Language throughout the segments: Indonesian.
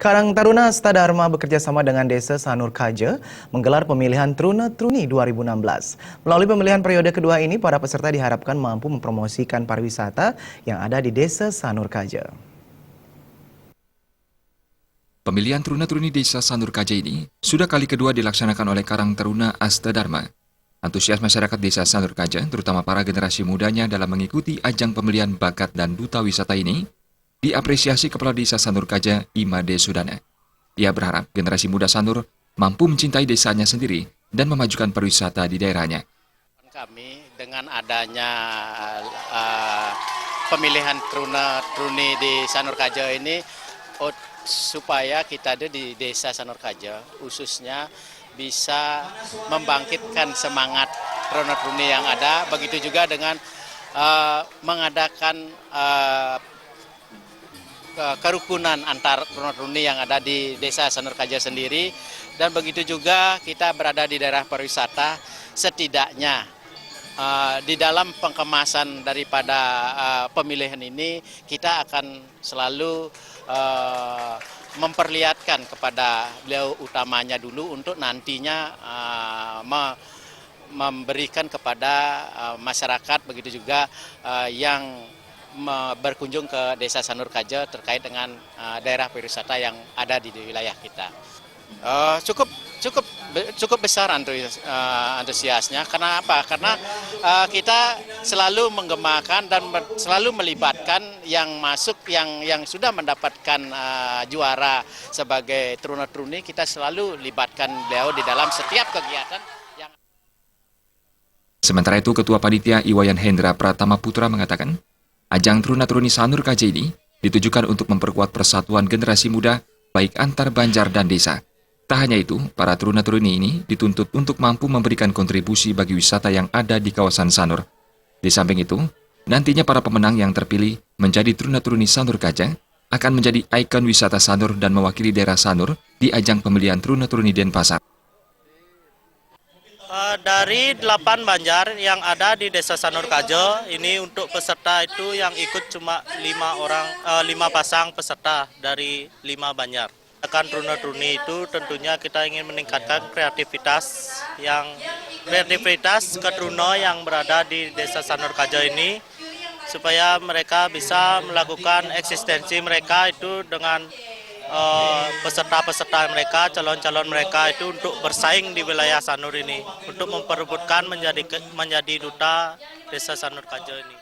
Karang Taruna Asta Dharma bekerja sama dengan Desa Sanur Kaja menggelar pemilihan Truna Truni 2016. Melalui pemilihan periode kedua ini, para peserta diharapkan mampu mempromosikan pariwisata yang ada di Desa Sanur Kaja. Pemilihan Truna Truni Desa Sanur Kaja ini sudah kali kedua dilaksanakan oleh Karang Taruna Asta Dharma. Antusias masyarakat Desa Sanur Kaja, terutama para generasi mudanya dalam mengikuti ajang pemilihan bakat dan duta wisata ini, diapresiasi Kepala Desa Sanur Kaja, Imade Sudana. Ia berharap generasi muda Sanur mampu mencintai desanya sendiri dan memajukan pariwisata di daerahnya. Kami dengan adanya pemilihan Truna Truni di Sanur Kaja ini, supaya kita ada di Desa Sanur Kaja khususnya bisa membangkitkan semangat Truna Truni yang ada, begitu juga dengan mengadakan kerukunan antar Truna-Truni yang ada di Desa Sanur Kaja sendiri, dan begitu juga kita berada di daerah pariwisata, setidaknya di dalam pengemasan daripada pemilihan ini kita akan selalu memperlihatkan kepada beliau utamanya dulu untuk nantinya memberikan kepada masyarakat, begitu juga yang berkunjung ke Desa Sanur Kaja terkait dengan daerah pariwisata yang ada di wilayah kita. Cukup besar antusiasnya. Karena apa? Karena kita selalu menggemakan dan selalu melibatkan yang masuk, yang sudah mendapatkan juara sebagai Truna-Truni, kita selalu libatkan beliau di dalam setiap kegiatan. Sementara itu, Ketua Panitia Iwayan Hendra Pratama Putra mengatakan, ajang Truna Truni Sanur Kaja ini ditujukan untuk memperkuat persatuan generasi muda baik antar banjar dan desa. Tak hanya itu, para Truna Truni ini dituntut untuk mampu memberikan kontribusi bagi wisata yang ada di kawasan Sanur. Di samping itu, nantinya para pemenang yang terpilih menjadi Truna Truni Sanur Kaja akan menjadi ikon wisata Sanur dan mewakili daerah Sanur di ajang pemilihan Truna Truni Denpasar. Dari 8 banjar yang ada di Desa Sanur Kaja, ini untuk peserta itu yang ikut cuma 5 pasang peserta dari 5 banjar. Akan Truna Truni itu tentunya kita ingin meningkatkan kreativitas ketruna yang berada di Desa Sanur Kaja ini, supaya mereka bisa melakukan eksistensi mereka itu dengan peserta-peserta mereka, calon-calon mereka itu untuk bersaing di wilayah Sanur ini, untuk memperebutkan menjadi duta Desa Sanur Kaja ini.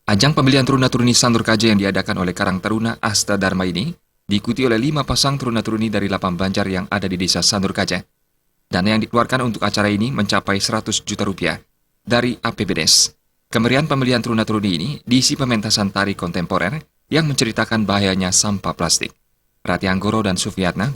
Ajang pemilihan Truna Truni Sanur Kaja yang diadakan oleh Karang Taruna Asta Dharma ini diikuti oleh 5 pasang Truna Truni dari 8 banjar yang ada di Desa Sanur Kaja. Dana yang dikeluarkan untuk acara ini mencapai 100 juta rupiah dari APBDes. Kemeriahan pemilihan Truna Truni ini diisi pementasan tari kontemporer yang menceritakan bahayanya sampah plastik. Rati Anggoro dan Sufiatna,